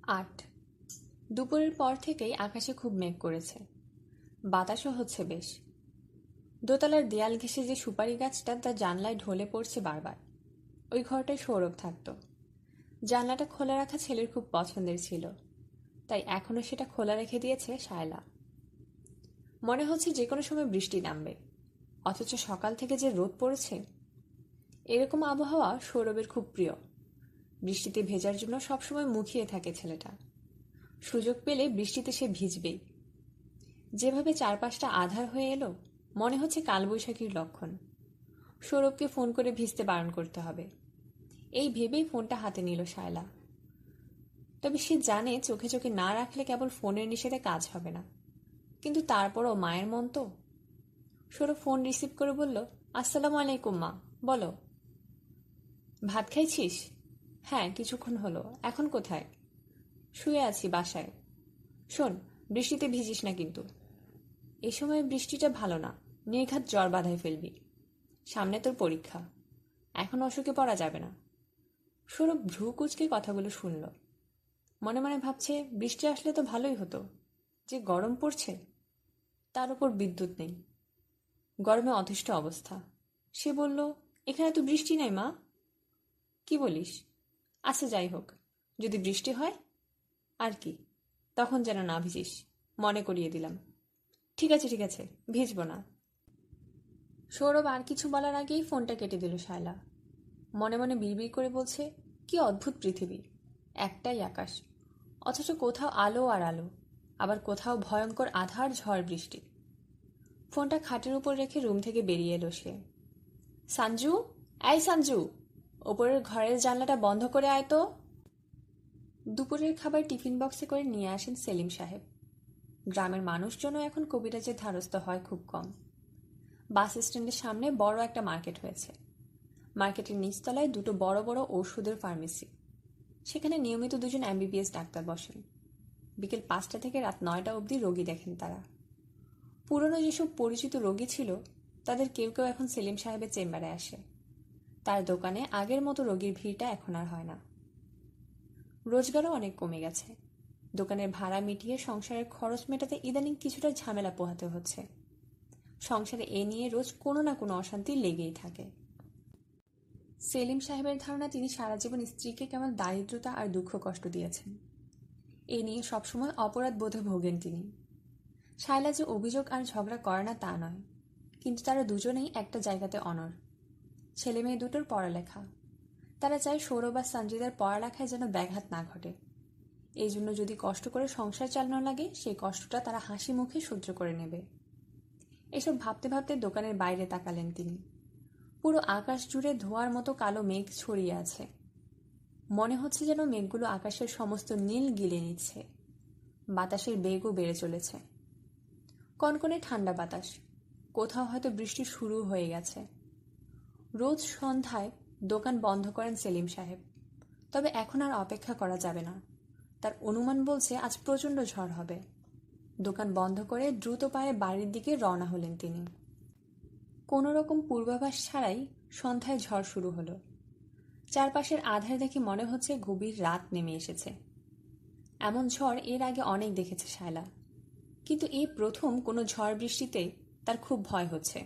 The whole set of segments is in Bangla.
৮। দুপুরের পর থেকেই আকাশে খুব মেঘ করেছে, বাতাসও হচ্ছে বেশ। দোতলার দেয়াল ঘেঁষে যে সুপারি গাছটা তার জানলায় ঢলে পড়ছে বারবার। ওই ঘরটায় সৌরভ থাকতো। জানলাটা খোলা রাখা ছেলের খুব পছন্দের ছিল, তাই এখনো সেটা খোলা রেখে দিয়েছে শায়লা। মনে হচ্ছে যে কোনো সময় বৃষ্টি নামবে, অথচ সকাল থেকে যে রোদ পড়েছে। এরকম আবহাওয়া সৌরভের খুব প্রিয়। বৃষ্টিতে ভেজার জন্য সবসময় মুখিয়ে থাকে ছেলেটা। সুযোগ পেলে বৃষ্টিতে সে ভিজবেই। যেভাবে চারপাশটা আঁধার হয়ে এলো, মনে হচ্ছে কালবৈশাখীর লক্ষণ। সৌরভকে ফোন করে ভিজতে বারণ করতে হবে, এই ভেবেই ফোনটা হাতে নিল শায়লা। তবে সে জানে চোখে চোখে না রাখলে কেবল ফোনের নিষেধে কাজ হবে না, কিন্তু তারপরও মায়ের মন তো। সৌরভ ফোন রিসিভ করে বলল, আসসালামু আলাইকুম মা, বলো। ভাত খাইছিস? হ্যাঁ, কিছুক্ষণ হলো। এখন কোথায়? শুয়ে আছি বাসায়। শোন, বৃষ্টিতে ভিজিস না কিন্তু। এ সময় বৃষ্টিটা ভালো না, নির্ঘাত জ্বর বাঁধায় ফেলবি। সামনে তোর পরীক্ষা, এখন অসুখে পড়া যাবে না। সৌরভ ভ্রু কুঁচকে কথাগুলো শুনল। মনে মনে ভাবছে, বৃষ্টি আসলে তো ভালোই হতো, যে গরম পড়ছে, তার উপর বিদ্যুৎ নেই। গরমে অতিষ্ঠ অবস্থা। সে বলল, এখানে তো বৃষ্টি নাই মা। কি বলিস? আচ্ছা যাই হোক, যদি বৃষ্টি হয় আর কি, তখন যেন না ভিজিস, মনে করিয়ে দিলাম। ঠিক আছে ঠিক আছে, ভিজব না। সৌরভ আর কিছু বলার আগেই ফোনটা কেটে দিল শায়লা। মনে মনে বিড়বিড় করে বলছে, কি অদ্ভুত পৃথিবী, একটাই আকাশ, অথচ কোথাও আলো আর আলো, আবার কোথাও ভয়ঙ্কর আধার ঝড় বৃষ্টি। ফোনটা খাটের উপর রেখে রুম থেকে বেরিয়ে এলো সে। সঞ্জু, এই সঞ্জু, ওপরের ঘরের জানলাটা বন্ধ করে আয় তো। দুপুরের খাবার টিফিন বক্সে করে নিয়ে আসেন সেলিম সাহেব। গ্রামের মানুষজনও এখন কবিরাজের ধারস্থ হয় খুব কম। বাস স্ট্যান্ডের সামনে বড় একটা মার্কেট হয়েছে। মার্কেটের নিচতলায় দুটো বড় বড় ওষুধের ফার্মেসি। সেখানে নিয়মিত দুজন এমবিবিএস ডাক্তার বসেন। বিকেল 5টা থেকে রাত 9টা অবধি রোগী দেখেন তারা। পুরনো যেসব পরিচিত রোগী ছিল, তাদের কেউ কেউ এখন সেলিম সাহেবের চেম্বারে আসে। তার দোকানে আগের মতো রোগীর ভিড়টা এখন আর হয় না। রোজগারও অনেক কমে গেছে। দোকানের ভাড়া মিটিয়ে সংসারের খরচ মেটাতে ইদানিং কিছুটা ঝামেলা পোহাতে হচ্ছে। সংসারে এ নিয়ে রোজ কোনো না কোনো অশান্তি লেগেই থাকে। সেলিম সাহেবের ধারণা তিনি সারা জীবন স্ত্রীকে কেবল দারিদ্রতা আর দুঃখ কষ্ট দিয়েছেন। এ নিয়ে সবসময় অপরাধ বোধে ভোগেন তিনি। শায়লা যে অভিযোগ আর ঝগড়া করে না তা নয়, কিন্তু তারা দুজনেই একটা জায়গাতে অনড়। ছেলে মেয়ে দুটোর পড়ালেখা, তারা চায় সৌরভ আর সঞ্জিদার পড়ালেখায় যেন ব্যাঘাত না ঘটে। এই জন্য যদি কষ্ট করে সংসার চালানো লাগে, সেই কষ্টটা তারা হাসি মুখে সহ্য করে নেবে। এসব ভাবতে ভাবতে দোকানের বাইরে তাকালেন তিনি। পুরো আকাশ জুড়ে ধোঁয়ার মতো কালো মেঘ ছড়িয়ে আছে। মনে হচ্ছে যেন মেঘগুলো আকাশের সমস্ত নীল গিলে নিচ্ছে। বাতাসের বেগও বেড়ে চলেছে। কনকনে ঠান্ডা বাতাস, কোথাও হয়তো বৃষ্টি শুরু হয়ে গেছে। রোজ সন্ধ্যায় দোকান বন্ধ করেন সেলিম সাহেব। তবে এখন আর অপেক্ষা করা যাবে না। তার অনুমান বলছে আজ প্রচণ্ড ঝড় হবে। দোকান বন্ধ করে দ্রুত পায়ে বাড়ির দিকে রওনা হলেন তিনি। কোনো রকম পূর্বাভাস ছাড়াই সন্ধ্যায় ঝড় শুরু হলো। চারপাশের আধার দেখে মনে হচ্ছে গভীর রাত নেমে এসেছে। এমন ঝড় এর আগে অনেক দেখেছে শায়লা, কিন্তু এই প্রথম কোনো ঝড় বৃষ্টিতে তার খুব ভয় হচ্ছে।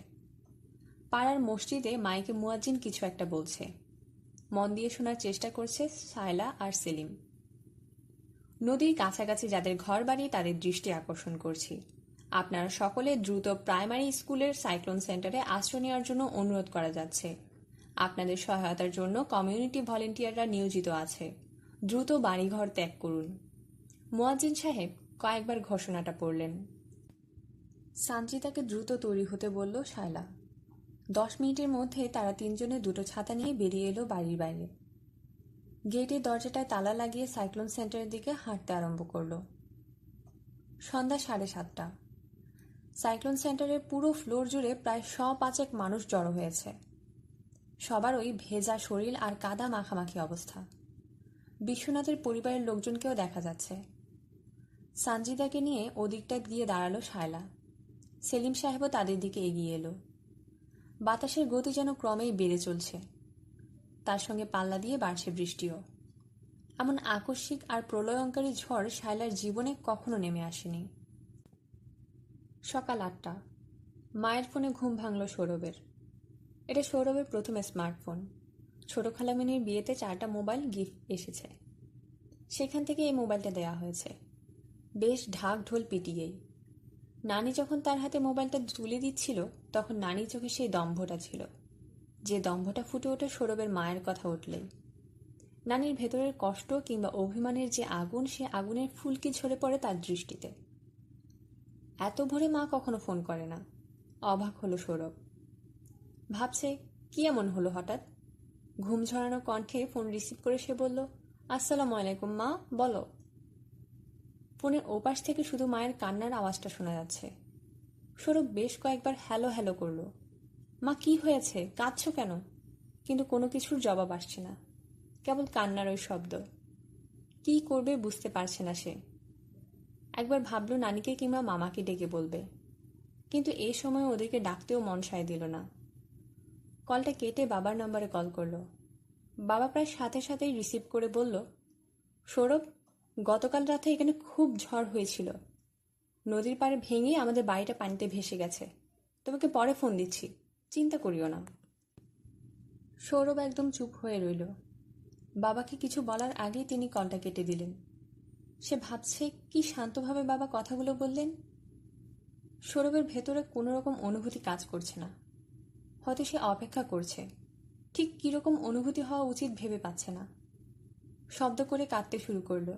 পাড়ার মসজিদে মাইকে মুয়াজ্জিন কিছু একটা বলছে। মন দিয়ে শোনার চেষ্টা করছে শায়লা আর সেলিম। নদীর কাছাকাছি যাদের ঘর বাড়ি তাদের দৃষ্টি আকর্ষণ করছি। আপনারা সকলে দ্রুত প্রাইমারি স্কুলের সাইক্লোন সেন্টারে আশ্রয় নেওয়ার জন্য অনুরোধ করা যাচ্ছে। আপনাদের সহায়তার জন্য কমিউনিটি ভলেন্টিয়াররা নিয়োজিত আছে। দ্রুত বাড়িঘর ত্যাগ করুন। মুয়াজ্জিন সাহেব কয়েকবার ঘোষণাটা পড়লেন। সানজিদাকে দ্রুত তৈরি হতে বলল শায়লা। 10 মিনিটের মধ্যে তারা তিনজনে দুটো ছাতা নিয়ে বেরিয়ে এলো বাড়ির বাইরে। গেটের দরজাটায় তালা লাগিয়ে সাইক্লোন সেন্টারের দিকে হাঁটতে আরম্ভ করল। সন্ধ্যা 7:30। সাইক্লোন সেন্টারের পুরো ফ্লোর জুড়ে প্রায় 100-5 মানুষ জড়ো হয়েছে। সবার ওই ভেজা শরীর আর কাদা মাখামাখি অবস্থা। বিশ্বনাথের পরিবারের লোকজনকেও দেখা যাচ্ছে। সানজিদাকে নিয়ে ওদিকটায় গিয়ে দাঁড়ালো শায়লা। সেলিম সাহেবও তাদের দিকে এগিয়ে এলো। বাতাসের গতি যেন ক্রমেই বেড়ে চলছে। তার সঙ্গে পাল্লা দিয়ে বাড়ছে বৃষ্টিও। এমন আকস্মিক আর প্রলয়ঙ্কারী ঝড় শায়লার জীবনে কখনো নেমে আসেনি। সকাল ৮টা। মায়ের ফোনে ঘুম ভাঙল সৌরভের। এটা সৌরভের প্রথম স্মার্টফোন। ছোট খালামিনীর বিয়েতে 4টা মোবাইল গিফট এসেছে, সেখান থেকে এই মোবাইলটা দেয়া হয়েছে, বেশ ঢাক ঢোল পিটিয়েই। নানি যখন তার হাতে মোবাইলটা তুলে দিচ্ছিল তখন নানির চোখে সেই দম্ভটা ছিল, যে দম্ভটা ফুটে ওঠে সৌরভের মায়ের কথা উঠলেই। নানির ভেতরের কষ্ট কিংবা অভিমানের যে আগুন, সে আগুনের ফুলকি ঝরে পড়ে তার দৃষ্টিতে। এত ভোরে মা কখনো ফোন করে না। অবাক হলো সৌরভ। ভাবছে কি এমন হলো হঠাৎ। ঘুম ঝরানো কণ্ঠে ফোন রিসিভ করে সে বলল, আসসালামু আলাইকুম মা, বলো। ফোনের ওপাশ থেকে শুধু মায়ের কান্নার আওয়াজটা শোনা যাচ্ছে। সৌরভ বেশ কয়েকবার হ্যালো হ্যালো করল। মা কি হয়েছে, কাঁদছো কেন? কিন্তু কোনো কিছুর জবাব আসছে না, কেবল কান্নার ওই শব্দ। কি করবে বুঝতে পারছে না সে। একবার ভাবল নানিকে কিংবা মামাকে ডেকে বলবে, কিন্তু এই সময় ওদেরকে ডাকতেও মন সায় দিল না। কলটা কেটে বাবার নম্বরে কল করল। বাবা প্রায় সাথে সাথেই রিসিভ করে বলল, সৌরভ, গতকাল রাতে এখানে খুব ঝড় হয়েছিল। নদীর পাড়ে ভেঙে আমাদের বাড়িটা পানিতে ভেসে গেছে। তোমাকে পরে ফোন দিচ্ছি, চিন্তা করিও না। সৌরভ একদম চুপ হয়ে রইল। বাবাকে কিছু বলার আগেই তিনি কলটা কেটে দিলেন। সে ভাবছে কি শান্তভাবে বাবা কথাগুলো বললেন। সৌরভের ভেতরে কোনো রকম অনুভূতি কাজ করছে না। হয়তো সে অপেক্ষা করছে, ঠিক কীরকম অনুভূতি হওয়া উচিত ভেবে পাচ্ছে না। শব্দ করে কাঁদতে শুরু করলো।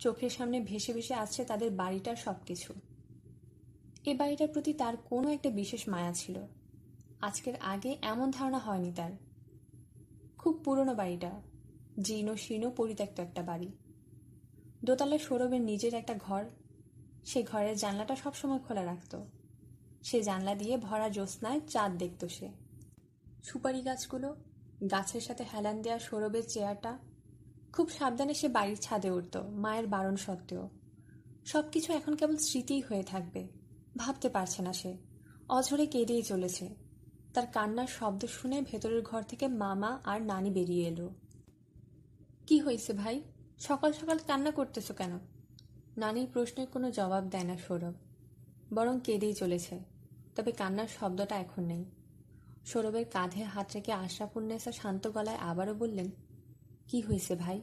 চোখের সামনে ভেসে ভেসে আসছে তাদের বাড়িটার সব কিছু। এ বাড়িটার প্রতি তার কোনো একটা বিশেষ মায়া ছিল। আজকের আগে এমন ধারণা হয়নি তার। খুব পুরনো বাড়িটা, জীর্ণ শীর্ণ পরিত্যক্ত একটা বাড়ি। দোতলায় সৌরভের নিজের একটা ঘর। সে ঘরের জানলাটা সবসময় খোলা রাখত। সে জানলা দিয়ে ভরা জ্যোৎস্নায় চাঁদ দেখত সে। সুপারি গাছগুলো, গাছের সাথে হেলান দেওয়া সৌরভের চেয়ারটা। খুব সাবধানে সে বাড়ির ছাদে উঠত, মায়ের বারণ সত্ত্বেও। সবকিছু এখন কেবল স্মৃতিই হয়ে থাকবে। ভাবতে পারছে না সে। অঝরে কেঁদেই চলেছে। তার কান্নার শব্দ শুনে ভেতরের ঘর থেকে মামা আর নানি বেরিয়ে এলো। কি হয়েছে ভাই, সকাল সকাল কান্না করতেছো কেন? নানির প্রশ্নের কোনো জবাব দেয় না সৌরভ, বরং কেঁদেই চলেছে। তবে কান্নার শব্দটা এখন নেই। সৌরভের কাঁধে হাত রেখে আশরাফুন্নেসা শান্ত গলায় আবারও বললেন, কি হয়েছে ভাই?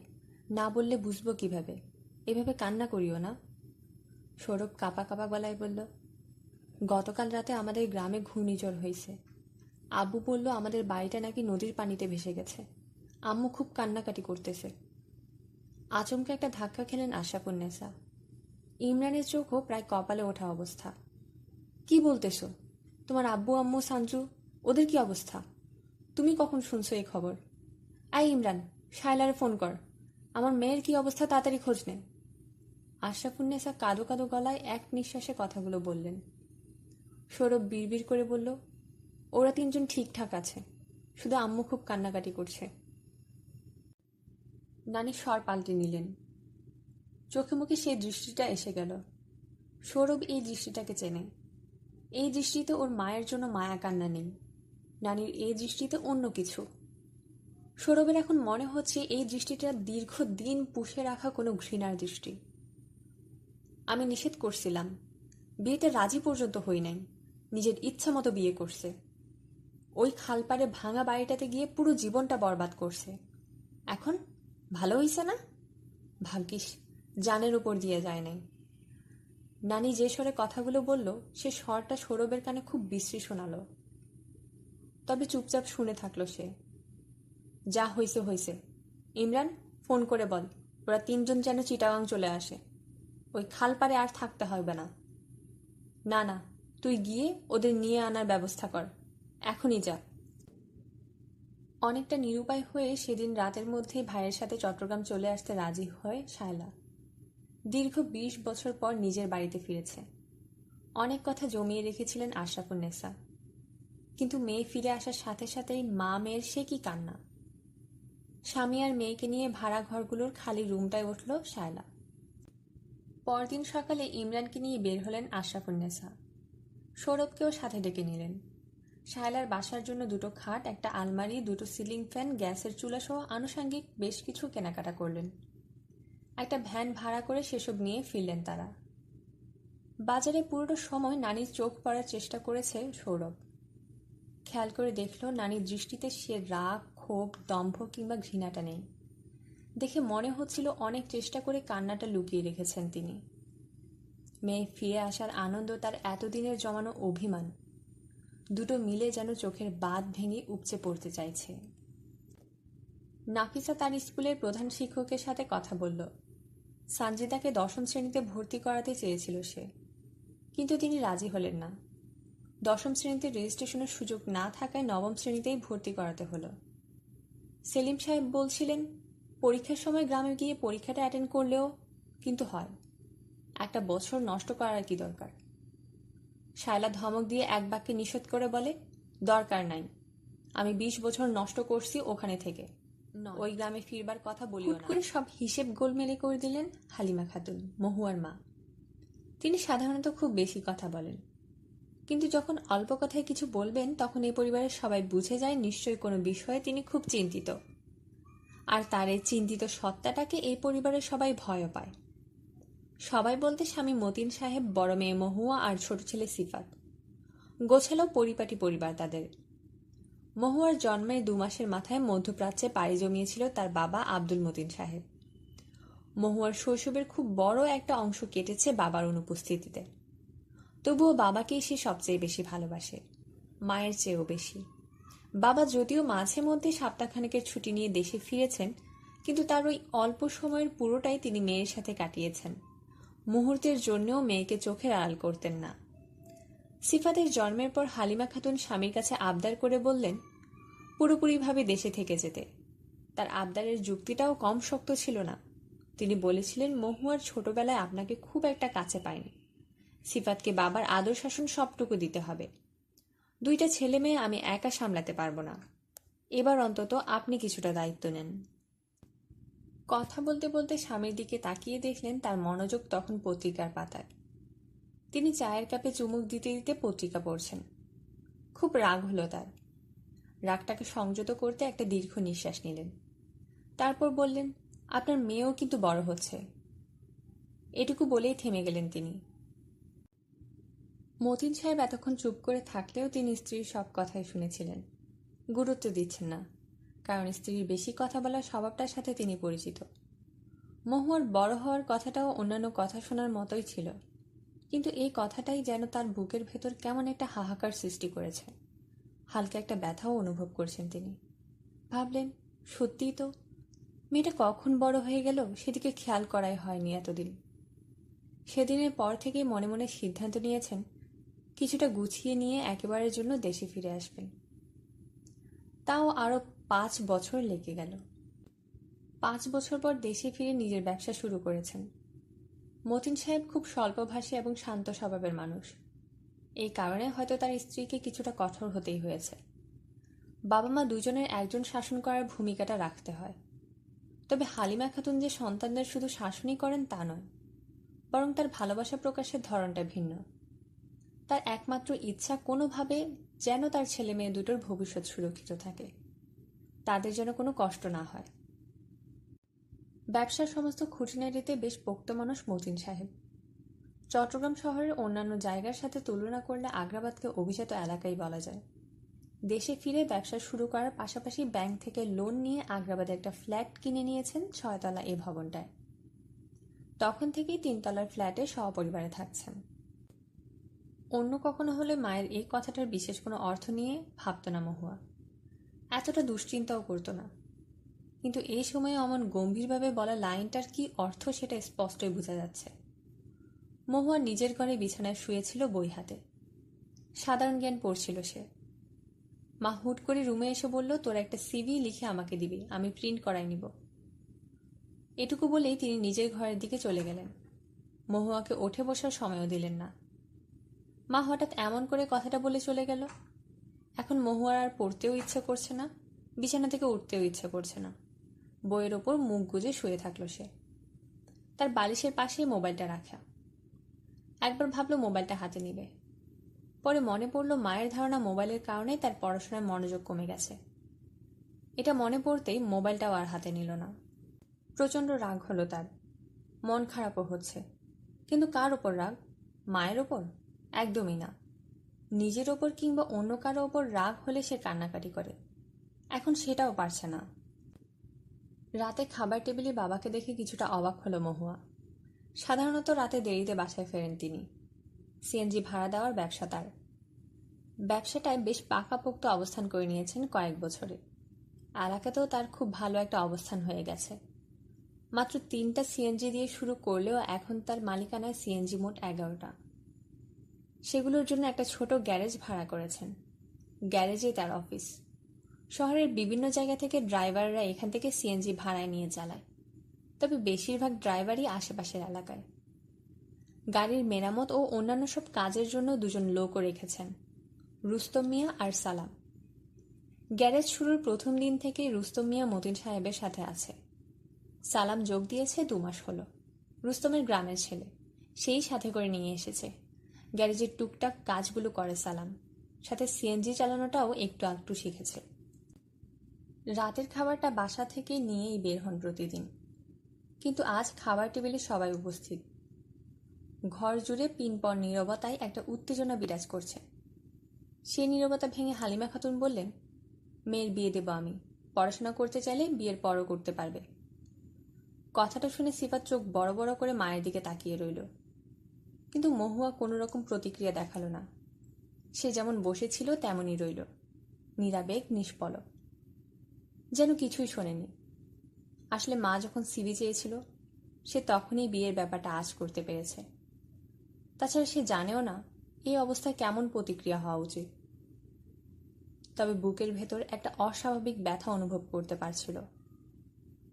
না বললে বুঝবো কিভাবে? এভাবে কান্না করিও না। সৌরভ কাঁপা কাঁপা গলায় বলল, গতকাল রাতে আমাদের গ্রামে ঘূর্ণিঝড় হয়েছে। আব্বু বলল আমাদের বাড়িটা নাকি নদীর পানিতে ভেসে গেছে। আম্মু খুব কান্নাকাটি করতেছে। আচমকা একটা ধাক্কা খেলেন আশরাফুন্নেসা। ইমরানের চোখও প্রায় কপালে ওঠা অবস্থা। কি বলতেছো? তোমার আব্বু আম্মু সাঞ্জু, ওদের কি অবস্থা? তুমি কখন শুনছো এই খবর? আই ইমরান, শায়লারে ফোন কর। আমার মেয়ের কি অবস্থা তাড়াতাড়ি খোঁজ নে। আশরাফুন্নেসা কাঁদো কাঁদো গলায় এক নিঃশ্বাসে কথাগুলো বললেন। সৌরভ বিড়বিড় করে বলল, ওরা তিনজন ঠিকঠাক আছে, শুধু আম্মু খুব কান্নাকাটি করছে। নানি স্বর পাল্টে নিলেন। চোখে মুখে সেই দৃষ্টিটা এসে গেল। সৌরভ এই দৃষ্টিটাকে চেনে। এই দৃষ্টিতে ওর মায়ের জন্য মায়া কান্না নেই। নানির এই দৃষ্টিতে অন্য কিছু। সৌরভের এখন মনে হচ্ছে এই দৃষ্টিটা দীর্ঘদিন পুষে রাখা কোনো ঘৃণার দৃষ্টি। আমি নিষেধ করছিলাম, বিয়েতে রাজি পর্যন্ত হই নাই, নিজের ইচ্ছা মতো বিয়ে করছে। ওই খালপাড়ে ভাঙা বাড়িটাতে গিয়ে পুরো জীবনটা বরবাদ করছে। এখন ভালো হইছে না? ভাগ্যিস জানের উপর দিয়ে যায় নাই। নানি যে স্বরে কথাগুলো বলল, সে স্বরটা সৌরভের কানে খুব বিশ্রী শোনাল। তবে চুপচাপ শুনে থাকলো সে। যা হইছে হইছে। ইমরান, ফোন করে বল ওরা তিনজন যেন চিটাগাং চলে আসে। ওই খালপাড়ে আর থাকতে হবে না। না না, তুই গিয়ে ওদের নিয়ে আনার ব্যবস্থা কর, এখনই যা। অনেকটা নিরুপায় হয়ে সেদিন রাতের মধ্যেই ভাইয়ের সাথে চট্টগ্রাম চলে আসতে রাজি হয় শায়লা। দীর্ঘ 20 বছর পর নিজের বাড়িতে ফিরেছে। অনেক কথা জমিয়ে রেখেছিলেন আশরাফুন্নেসা। কিন্তু মেয়ে ফিরে আসার সাথে সাথেই মা মেয়ের সে কি কান্না। স্বামী আর মেয়েকে নিয়ে ভাড়া ঘরগুলোর খালি রুমটায় উঠল শায়লা। পরদিন সকালে ইমরানকে নিয়ে বের হলেন আশরাফুন্নেসা। সৌরভকেও সাথে ডেকে নিলেন। শায়লার বাসার জন্য 2টো খাট, একটা আলমারি, 2টো সিলিং ফ্যান, গ্যাসের চুলা সহ আনুষঙ্গিক বেশ কিছু কেনাকাটা করলেন। একটা ভ্যান ভাড়া করে সেসব নিয়ে ফিরলেন তারা। বাজারে পুরোটা সময় নানির চোখ পড়ার চেষ্টা করেছে সৌরভ। খেয়াল করে দেখল নানির দৃষ্টিতে সে রাগ, ক্ষোভ, দম্ভ কিংবা ঘৃণাটা নেই। দেখে মনে হচ্ছিল অনেক চেষ্টা করে কান্নাটা লুকিয়ে রেখেছেন তিনি। মেয়ে ফিরে আসার আনন্দ, তার এতদিনের জমানো অভিমান, দুটো মিলে যেন চোখের বাঁধ ভেঙে উপচে পড়তে চাইছে। নাফিসা তার স্কুলের প্রধান শিক্ষকের সাথে কথা বলল। সানজিদাকে 10ম শ্রেণীতে ভর্তি করাতে চেয়েছিল সে, কিন্তু তিনি রাজি হলেন না। 10ম শ্রেণীতে রেজিস্ট্রেশনের সুযোগ না থাকায় 9ম শ্রেণীতেই ভর্তি করাতে হলো। সেলিম সাহেব বলছিলেন পরীক্ষার সময় গ্রামে গিয়ে পরীক্ষাটা অ্যাটেন্ড করলেও কিন্তু হয়, একটা বছর নষ্ট করার কি দরকার। শায়লা ধমক দিয়ে এক বাক্যে নিষেধ করে বলে, দরকার নাই, আমি 20 বছর নষ্ট করছি ওখানে থেকে, ওই গ্রামে ফিরবার কথা বলিও না। করে সব হিসেব গোলমেলে করে দিলেন হালিমা খাতুন, মহুয়ার মা। তিনি সাধারণত খুব বেশি কথা বলেন, কিন্তু যখন অল্প কথায় কিছু বলবেন তখন এই পরিবারের সবাই বুঝে যায় নিশ্চয়ই কোনো বিষয়ে তিনি খুব চিন্তিত। আর তার এই চিন্তিত সত্তাটাকে এই পরিবারের সবাই ভয় পায়। সবাই বলতে স্বামী মতিন সাহেব, বড় মেয়ে মহুয়া আর ছোট ছেলে সিফাত। গোছালো পরিপাটি পরিবার তাদের। মহুয়ার জন্মের 2 মাসের মাথায় মধ্যপ্রাচ্যে পাড়ি জমিয়েছিল তার বাবা আব্দুল মতিন সাহেব। মহুয়ার শৈশবের খুব বড় একটা অংশ কেটেছে বাবার অনুপস্থিতিতে। তবুও বাবাকেই সে সবচেয়ে বেশি ভালোবাসে, মায়ের চেয়েও বেশি। বাবা যদিও মাঝে মধ্যে সপ্তাহখানেকের ছুটি নিয়ে দেশে ফিরেছেন, কিন্তু তার ওই অল্প সময়ের পুরোটাই তিনি মেয়ের সাথে কাটিয়েছেন। মুহূর্তের জন্যও মেয়েকে চোখের আড়াল করতেন না। সিফাতের জন্মের পর হালিমা খাতুন স্বামীর কাছে আবদার করে বললেন পুরোপুরিভাবে দেশে থেকে যেতে। তার আবদারের যুক্তিটাও কম শক্ত ছিল না। তিনি বলেছিলেন, মহুয়ার ছোটবেলায় আপনাকে খুব একটা কাছে পায়নি, সিফাতকে বাবার আদর শাসন সবটুকু দিতে হবে। 2টা ছেলে মেয়ে আমি একা সামলাতে পারবো না, এবার অন্তত আপনি কিছুটা দায়িত্ব নেন। কথা বলতে বলতে স্বামীর দিকে তাকিয়ে দেখলেন তার মনোযোগ তখন পত্রিকার পাতায়। তিনি চায়ের কাপে চুমুক দিতে দিতে পত্রিকা পড়ছেন। খুব রাগ হলো তার। রাগটাকে সংযত করতে একটা দীর্ঘ নিঃশ্বাস নিলেন। তারপর বললেন, আপনার মেয়েও কিন্তু বড় হচ্ছে। এটুকু বলেই থেমে গেলেন তিনি। মতিন সাহেব এতক্ষণ চুপ করে থাকলেও তিনি স্ত্রীর সব কথাই শুনেছিলেন। গুরুত্ব দিচ্ছেন না, কারণ স্ত্রীর বেশি কথা বলার স্বভাবটার সাথে তিনি পরিচিত। মহুয়ার বড় হওয়ার কথাটাও অন্যান্য কথা শোনার মতোই ছিল, কিন্তু এই কথাটাই যেন তার বুকের ভেতর কেমন একটা হাহাকার সৃষ্টি করেছে। হালকা একটা ব্যথাও অনুভব করছেন তিনি। ভাবলেন, সত্যিই তো, মেয়েটা কখন বড় হয়ে গেল সেদিকে খেয়াল করাই হয়নি এতদিন। সেদিনের পর থেকেই মনে মনে সিদ্ধান্ত নিয়েছেন কিছুটা গুছিয়ে নিয়ে একেবারের জন্য দেশে ফিরে আসবেন। তাও আরো 5 বছর লেগে গেল। 5 বছর পর দেশে ফিরে নিজের ব্যবসা শুরু করেছেন। মতিন সাহেব খুব স্বল্পভাষী এবং শান্ত স্বভাবের মানুষ। এই কারণে হয়তো তার স্ত্রীকে কিছুটা কঠোর হতেই হয়েছে। বাবা মা দুজনের একজন শাসন করার ভূমিকাটা রাখতে হয়। তবে হালিমা খাতুন যে সন্তানদের শুধু শাসনই করেন তা নয়, বরং তার ভালোবাসা প্রকাশের ধরনটা ভিন্ন। তার একমাত্র ইচ্ছা কোনোভাবে যেন তার ছেলে মেয়ে দুটোর ভবিষ্যৎ সুরক্ষিত থাকে, তাদের যেন কোনো কষ্ট না হয়। ব্যবসার সমস্ত খুঁটিনাটিতে বেশ পোক্ত মানুষ মতিন সাহেব। চট্টগ্রাম শহরের অন্যান্য জায়গার সাথে তুলনা করলে আগ্রাবাদকে অভিজাত এলাকাই বলা যায়। দেশে ফিরে ব্যবসা শুরু করার পাশাপাশি ব্যাংক থেকে লোন নিয়ে আগ্রাবাদে একটা ফ্ল্যাট কিনে নিয়েছেন 6 তলা এই ভবনটায়। তখন থেকেই 3 তলার ফ্ল্যাটে সপরিবারে থাকছেন। অন্য কখনো হলে মায়ের এই কথাটার বিশেষ কোনো অর্থ নিয়ে ভাবত না মহুয়া, এতটা দুশ্চিন্তাও করত না। কিন্তু এই সময়ে অমন গম্ভীরভাবে বলা লাইনটার কি অর্থ সেটা স্পষ্টই বোঝা যাচ্ছে। মহুয়া নিজের ঘরে বিছানায় শুয়েছিল বই হাতে। সাধারণ জ্ঞান পড়ছিল সে। মা হুট করে রুমে এসে বলল, তোর একটা সিভি লিখে আমাকে দিবি, আমি প্রিন্ট করাই নিব। এটুকু বলেই তিনি নিজের ঘরের দিকে চলে গেলেন। মহুয়াকে উঠে বসার সময়ও দিলেন না। মা হঠাৎ এমন করে কথাটা বলে চলে গেল। এখন মহুয়ার আর পড়তেও ইচ্ছে করছে না, বিছানা থেকে উঠতেও ইচ্ছে করছে না। বইয়ের ওপর মুখ গুজে শুয়ে থাকলো সে। তার বালিশের পাশেই মোবাইলটা রাখা। একবার ভাবলো মোবাইলটা হাতে নিবে, পরে মনে পড়ল মায়ের ধারণা মোবাইলের কারণেই তার পড়াশোনায় মনোযোগ কমে গেছে। এটা মনে পড়তেই মোবাইলটাও আর হাতে নিল না। প্রচণ্ড রাগ হলো তার, মন খারাপও হচ্ছে। কিন্তু কার ওপর রাগ? মায়ের ওপর? একদমই না। নিজের ওপর কিংবা অন্য কারো ওপর রাগ হলে সে কান্নাকাটি করে, এখন সেটাও পারছে না। রাতে খাবার টেবিলে বাবাকে দেখে কিছুটা অবাক হলো মহুয়া। সাধারণত রাতে দেরিতে বাসায় ফেরেন তিনি। সিএনজি ভাড়া দেওয়ার ব্যবসা তার। ব্যবসাটায় বেশ পাকাপোক্ত অবস্থান করে নিয়েছেন কয়েক বছরে। এলাকাতেও তার খুব ভালো একটা অবস্থান হয়ে গেছে। মাত্র 3টা সিএনজি দিয়ে শুরু করলেও এখন তার মালিকানায় সিএনজি মোট 11টা। সেগুলোর জন্য একটা ছোট গ্যারেজ ভাড়া করেছেন। গ্যারেজেই তার অফিস। শহরের বিভিন্ন জায়গা থেকে ড্রাইভাররা এখান থেকে সিএনজি ভাড়ায় নিয়ে চালায়, তবে বেশিরভাগ ড্রাইভারই আশেপাশের এলাকায়। গাড়ির মেরামত ও অন্যান্য সব কাজের জন্য দুজন লোকও রেখেছেন, রুস্তম মিয়া আর সালাম। গ্যারেজ শুরুর প্রথম দিন থেকেই রুস্তম মিয়া মতিন সাহেবের সাথে আছে। সালাম যোগ দিয়েছে 2 মাস হলো। রুস্তমের গ্রামের ছেলে, সেই সাথে করে নিয়ে এসেছে। গ্যারেজের টুকটাক কাজগুলো করে সালাম, সাথে সিএনজি চালানোটাও একটু একটু শিখেছে। রাতের খাবারটা বাসা থেকে নিয়েই বের হন প্রতিদিন, কিন্তু আজ খাবার টেবিলে সবাই উপস্থিত। ঘর জুড়ে পিনপর নীরবতায় একটা উত্তেজনা বিরাজ করছে। সেই নীরবতা ভেঙে হালিমা খাতুন বললেন, মেয়ের বিয়ে দেব আমি, পড়াশোনা করতে চাইলে বিয়ের পরও করতে পারবে। কথাটা শুনে সিফাত চোখ বড় বড় করে মায়ের দিকে তাকিয়ে রইল, কিন্তু মহুয়া কোনো রকম প্রতিক্রিয়া দেখালো না। সে যেমন বসেছিল তেমনই রইল, নিরাবেগ নিষ্পলক, যেন কিছুই শোনেনি। আসলে মা যখন সিবি চেয়েছিল, সে তখনই বিয়ের ব্যাপারটা আজ করতে পেরেছে। তাছাড়া সে জানেও না এই অবস্থায় কেমন প্রতিক্রিয়া হওয়া উচিত। তবে বুকের ভেতর একটা অস্বাভাবিক ব্যথা অনুভব করতে পারছিল,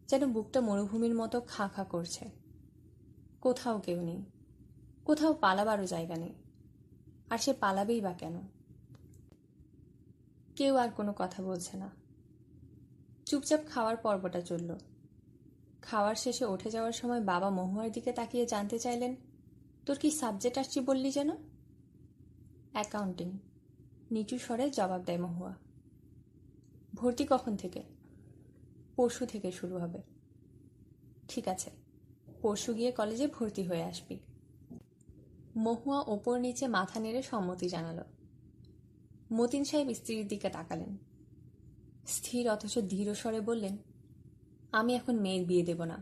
যেন বুকটা মরুভূমির মতো খা খা করছে। কোথাও কেউ নেই, কোথাও পালাবারও জায়গা নেই। আর সে পালাবেই বা কেন? কেউ আর কোনো কথা বলছে না। চুপচাপ খাওয়ার পর্বটা চলল। খাওয়ার শেষে উঠে যাওয়ার সময় বাবা মহুয়ার দিকে তাকিয়ে জানতে চাইলেন, তোর কি সাবজেক্ট আসছি বললি যেন? অ্যাকাউন্টিং, নিচু স্বরে জবাব দেয় মহুয়া। ভর্তি কখন থেকে? পরশু থেকে শুরু হবে। ঠিক আছে, পরশু গিয়ে কলেজে ভর্তি হয়ে আসবি। মহুয়া ওপর নিচে মাথা নেড়ে সম্মতি জানালো। মতিন সাহেব স্ত্রীর দিকে তাকালেন। স্থির অথচ ধীর স্বরে বললেন, আমি এখন মেয়ের বিয়ে দেব না,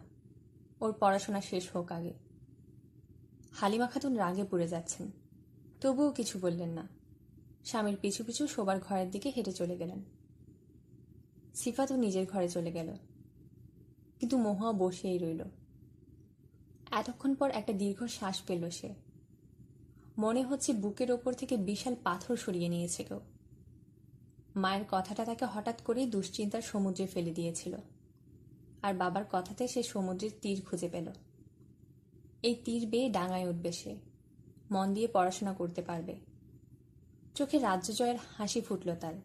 ওর পড়াশোনা শেষ হোক আগে। হালিমা খাতুন রাগে পুড়ে যাচ্ছেন, তবুও কিছু বললেন না। স্বামীর পিছু পিছু শোবার ঘরের দিকে হেঁটে চলে গেলেন। সিফাতও নিজের ঘরে চলে গেল, কিন্তু মহুয়া বসেই রইল। এতক্ষণ পর একটা দীর্ঘ শ্বাস পেল সে। মনে হচ্ছে বুকের ওপর থেকে বিশাল পাথর সরিয়ে নিয়েছে কেউ। মায়ের কথাটা তাকে হঠাৎ করেই দুশ্চিন্তার সমুদ্রে ফেলে দিয়েছিল, আর বাবার কথাতে সে সমুদ্রের তীর খুঁজে পেল। এই তীর বেয়ে ডাঙায় উঠবে সে, মন দিয়ে পড়াশোনা করতে পারবে। চোখে রাজ্য জয়ের হাসি ফুটল তার।